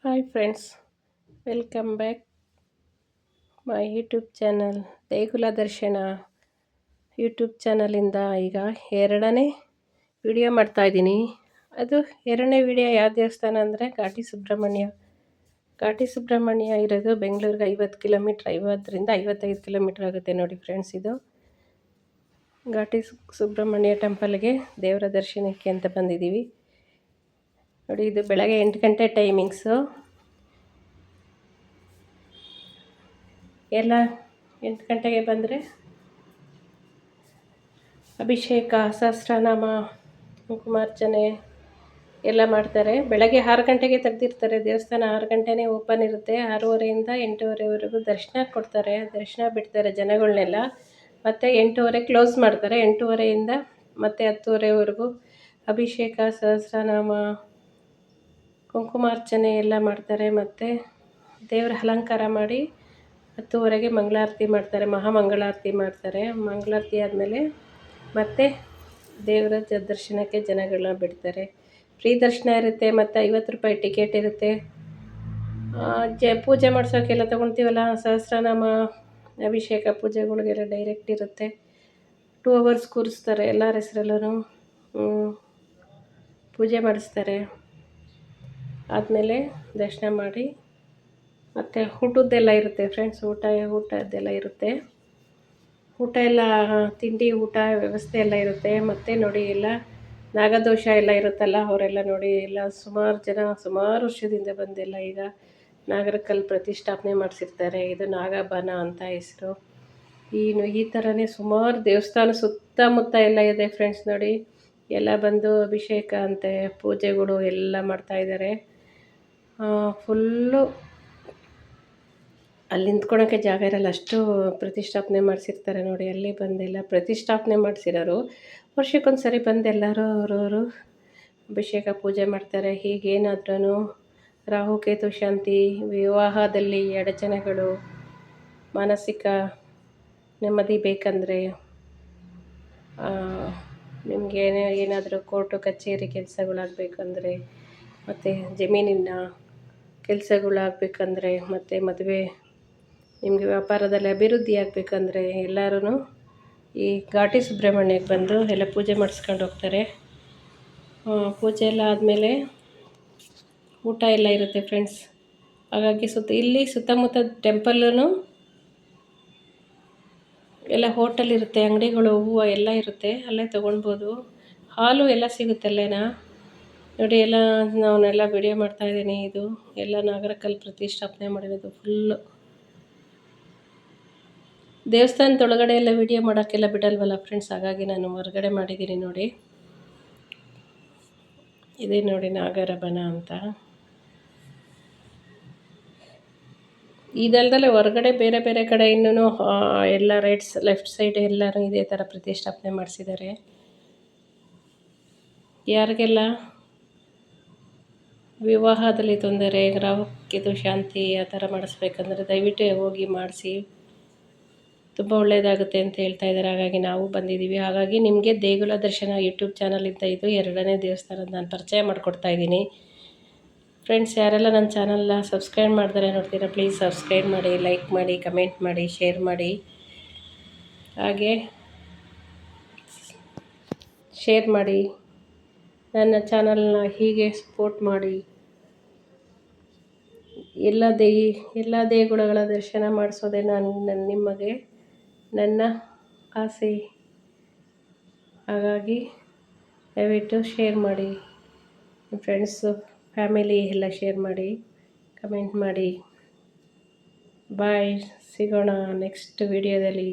Hi friends, welcome back my YouTube channel ದೇಗುಲ ದರ್ಶನ YouTube ಚಾನಲಿಂದ ಈಗ ಎರಡನೇ ವಿಡಿಯೋ ಮಾಡ್ತಾಯಿದ್ದೀನಿ. ಅದು ಎರಡನೇ ವಿಡಿಯೋ ಯಾವ ದೇವಸ್ಥಾನ ಅಂದರೆ ಘಾಟಿ ಸುಬ್ರಹ್ಮಣ್ಯ ಇರೋದು ಬೆಂಗಳೂರಿಗೆ 50 ಕಿಲೋಮೀಟ್ರ್, 50ರಿಂದ 55 ಕಿಲೋಮೀಟ್ರ್ ಆಗುತ್ತೆ ನೋಡಿ ಫ್ರೆಂಡ್ಸ್. ಇದು ಘಾಟಿ ಸುಬ್ರಹ್ಮಣ್ಯ ಟೆಂಪಲ್ಗೆ ದೇವರ ದರ್ಶನಕ್ಕೆ ಅಂತ ಬಂದಿದ್ದೀವಿ ನೋಡಿ. ಇದು ಬೆಳಗ್ಗೆ 8 ಗಂಟೆ ಟೈಮಿಂಗ್ಸು. ಎಲ್ಲ 8 ಗಂಟೆಗೆ ಬಂದರೆ ಅಭಿಷೇಕ, ಸಹಸ್ರನಾಮ, ಕುಂಕುಮಾರ್ಚನೆ ಎಲ್ಲ ಮಾಡ್ತಾರೆ. ಬೆಳಗ್ಗೆ 6 ಗಂಟೆಗೆ ತೆಗೆದಿರ್ತಾರೆ ದೇವಸ್ಥಾನ. 6 ಗಂಟೆನೇ ಓಪನ್ ಇರುತ್ತೆ. 6:30ಯಿಂದ 8:30ವರೆಗೂ ದರ್ಶನ ಕೊಡ್ತಾರೆ, ದರ್ಶನ ಬಿಡ್ತಾರೆ ಜನಗಳನ್ನೆಲ್ಲ. ಮತ್ತು 8:30 ಕ್ಲೋಸ್ ಮಾಡ್ತಾರೆ. 8:30ಯಿಂದ ಮತ್ತು 10:30ವರೆಗೂ ಅಭಿಷೇಕ, ಸಹಸ್ರನಾಮ, ಕುಂಕುಮಾರ್ಚನೆ ಎಲ್ಲ ಮಾಡ್ತಾರೆ. ಮತ್ತು ದೇವರ ಅಲಂಕಾರ ಮಾಡಿ 10:30ಗೆ ಮಂಗಳಾರತಿ ಮಾಡ್ತಾರೆ, ಮಹಾಮಂಗಳಾರತಿ ಮಾಡ್ತಾರೆ. ಮಂಗಳಾರತಿ ಆದಮೇಲೆ ಮತ್ತೆ ದೇವರ ದರ್ಶನಕ್ಕೆ ಜನಗಳನ್ನ ಬಿಡ್ತಾರೆ. ಫ್ರೀ ದರ್ಶನ ಇರುತ್ತೆ ಮತ್ತು 50 ರೂಪಾಯಿ ಟಿಕೆಟ್ ಇರುತ್ತೆ. ಪೂಜೆ ಮಾಡ್ಸೋಕ್ಕೆಲ್ಲ ತೊಗೊಳ್ತೀವಲ್ಲ, ಸಹಸ್ರನಾಮ, ಅಭಿಷೇಕ ಪೂಜೆಗಳಿಗೆಲ್ಲ ಡೈರೆಕ್ಟ್ ಇರುತ್ತೆ. 2 ಅವರ್ಸ್ ಕೂರಿಸ್ತಾರೆ. ಎಲ್ಲರ ಹೆಸರಲ್ಲೂ ಪೂಜೆ ಮಾಡಿಸ್ತಾರೆ. ಆದಮೇಲೆ ದರ್ಶನ ಮಾಡಿ ಮತ್ತು ಊಟದ್ದೆಲ್ಲ ಇರುತ್ತೆ ಫ್ರೆಂಡ್ಸ್. ಊಟದ್ದೆಲ್ಲ ಇರುತ್ತೆ. ಊಟ ಎಲ್ಲ ತಿಂಡಿ ಊಟ ವ್ಯವಸ್ಥೆ ಎಲ್ಲ ಇರುತ್ತೆ. ಮತ್ತು ನೋಡಿ, ಎಲ್ಲ ನಾಗದೋಷ ಎಲ್ಲ ಇರುತ್ತಲ್ಲ, ಅವರೆಲ್ಲ ನೋಡಿ ಎಲ್ಲ ಸುಮಾರು ವರ್ಷದಿಂದ ಬಂದೆಲ್ಲ ಈಗ ನಾಗರಕಲ್ಲು ಪ್ರತಿಷ್ಠಾಪನೆ ಮಾಡಿಸಿರ್ತಾರೆ. ಇದು ನಾಗಬನ ಅಂತ ಹೆಸರು. ಈ ಥರನೇ ಸುಮಾರು ದೇವಸ್ಥಾನ ಸುತ್ತಮುತ್ತ ಎಲ್ಲ ಇದೆ ಫ್ರೆಂಡ್ಸ್. ನೋಡಿ, ಎಲ್ಲ ಬಂದು ಅಭಿಷೇಕ ಅಂತೆ, ಪೂಜೆಗಳು ಎಲ್ಲ ಮಾಡ್ತಾಯಿದ್ದಾರೆ. ಫುಲ್ಲು ಅಲ್ಲಿ ನಿಂತ್ಕೊಳ್ಳೋಕ್ಕೆ ಜಾಗ ಇರಲ್ಲ, ಅಷ್ಟು ಪ್ರತಿಷ್ಠಾಪನೆ ಮಾಡಿಸಿರ್ತಾರೆ ನೋಡಿ. ಅಲ್ಲಿ ಬಂದೆಲ್ಲ ಪ್ರತಿಷ್ಠಾಪನೆ ಮಾಡಿಸಿರೋರು ವರ್ಷಕ್ಕೊಂದು ಸರಿ ಬಂದು ಎಲ್ಲರೂ ಅವರವರು ಅಭಿಷೇಕ ಪೂಜೆ ಮಾಡ್ತಾರೆ. ಹೀಗೇನಾದ್ರೂ ರಾಹುಕೇತು ಶಾಂತಿ, ವಿವಾಹದಲ್ಲಿ ಅಡಚಣೆಗಳು, ಮಾನಸಿಕ ನೆಮ್ಮದಿ ಬೇಕಂದರೆ, ನಿಮಗೆ ಏನಾದರೂ ಕೋರ್ಟು ಕಚೇರಿ ಕೆಲಸಗಳಾಗಬೇಕಂದ್ರೆ, ಮತ್ತು ಜಮೀನಿನ ಕೆಲಸಗಳಾಗಬೇಕಂದ್ರೆ, ಮತ್ತು ಮದುವೆ, ನಿಮಗೆ ವ್ಯಾಪಾರದಲ್ಲಿ ಅಭಿವೃದ್ಧಿ ಆಗಬೇಕಂದ್ರೆ ಎಲ್ಲರೂ ಈ ಘಾಟಿ ಸುಬ್ರಹ್ಮಣ್ಯಕ್ಕೆ ಬಂದು ಎಲ್ಲ ಪೂಜೆ ಮಾಡಿಸ್ಕೊಂಡು ಹೋಗ್ತಾರೆ. ಪೂಜೆ ಎಲ್ಲ ಆದಮೇಲೆ ಊಟ ಎಲ್ಲ ಇರುತ್ತೆ ಫ್ರೆಂಡ್ಸ್. ಹಾಗಾಗಿ ಇಲ್ಲಿ ಸುತ್ತಮುತ್ತ ಟೆಂಪಲ್ಲೂ ಎಲ್ಲ ಹೋಟೆಲ್ ಇರುತ್ತೆ, ಅಂಗಡಿಗಳು, ಹೂವು ಎಲ್ಲ ಇರುತ್ತೆ, ಅಲ್ಲೇ ತೊಗೊಳ್ಬೋದು. ಹಾಲು ಎಲ್ಲ ಸಿಗುತ್ತೆ ಅಲ್ಲೇನಾ ನೋಡಿ. ಎಲ್ಲ ನಾನೆಲ್ಲ ವಿಡಿಯೋ ಮಾಡ್ತಾಯಿದ್ದೀನಿ. ಇದು ಎಲ್ಲ ನಾಗರಕಲ್ಲು ಪ್ರತಿಷ್ಠಾಪನೆ ಮಾಡಿರೋದು ಫುಲ್ಲು. ದೇವಸ್ಥಾನದೊಳಗಡೆ ಎಲ್ಲ ವಿಡಿಯೋ ಮಾಡೋಕ್ಕೆಲ್ಲ ಬಿಡಲ್ವಲ್ಲ ಫ್ರೆಂಡ್ಸ್, ಹಾಗಾಗಿ ನಾನು ಹೊರಗಡೆ ಮಾಡಿದ್ದೀನಿ ನೋಡಿ. ಇದೇ ನೋಡಿ ನಾಗರಬನ ಅಂತ. ಇದಲ್ದಲೆ ಹೊರಗಡೆ ಬೇರೆ ಬೇರೆ ಕಡೆ ಇನ್ನೂ ಎಲ್ಲ ಲೆಫ್ಟ್ ಸೈಡ್ ಎಲ್ಲರೂ ಇದೇ ಥರ ಪ್ರತಿಷ್ಠಾಪನೆ ಮಾಡಿಸಿದ್ದಾರೆ. ಯಾರಿಗೆಲ್ಲ ವಿವಾಹದಲ್ಲಿ ತೊಂದರೆ, ರಾಹುಕೇತು ಶಾಂತಿ ಆ ಥರ ಮಾಡಿಸ್ಬೇಕಂದ್ರೆ ದಯವಿಟ್ಟು ಹೋಗಿ ಮಾಡಿಸಿ, ತುಂಬ ಒಳ್ಳೆಯದಾಗುತ್ತೆ ಅಂತ ಹೇಳ್ತಾ ಇದ್ದಾರೆ. ಹಾಗಾಗಿ ನಾವು ಬಂದಿದ್ದೀವಿ. ಹಾಗಾಗಿ ನಿಮಗೆ ದೇಗುಲ ದರ್ಶನ ಯೂಟ್ಯೂಬ್ ಚಾನಲಿಂದ ಇದು ಎರಡನೇ ದೇವಸ್ಥಾನದ ನಾನು ಪರಿಚಯ ಮಾಡಿಕೊಡ್ತಾಯಿದ್ದೀನಿ ಫ್ರೆಂಡ್ಸ್. ಯಾರೆಲ್ಲ ನನ್ನ ಚಾನಲ್ನ ಸಬ್ಸ್ಕ್ರೈಬ್ ಮಾಡಿದರೆ ನೋಡ್ತೀರಾ, ಪ್ಲೀಸ್ ಸಬ್ಸ್ಕ್ರೈಬ್ ಮಾಡಿ, ಲೈಕ್ ಮಾಡಿ, ಕಮೆಂಟ್ ಮಾಡಿ, ಶೇರ್ ಮಾಡಿ. ಹಾಗೆ ಶೇರ್ ಮಾಡಿ, ನನ್ನ ಚಾನಲ್ನ ಹೀಗೆ ಸಪೋರ್ಟ್ ಮಾಡಿ. ಎಲ್ಲ ದೇಗುಲಗಳ ದರ್ಶನ ಮಾಡಿಸೋದೇ ನಿಮಗೆ ನನ್ನ ಆಸೆ. ಹಾಗಾಗಿ ದಯವಿಟ್ಟು ಶೇರ್ ಮಾಡಿ, ಫ್ರೆಂಡ್ಸು ಫ್ಯಾಮಿಲಿ ಎಲ್ಲ ಶೇರ್ ಮಾಡಿ, ಕಮೆಂಟ್ ಮಾಡಿ. ಬಾಯ್, ಸಿಗೋಣ ನೆಕ್ಸ್ಟ್ ವಿಡಿಯೋದಲ್ಲಿ.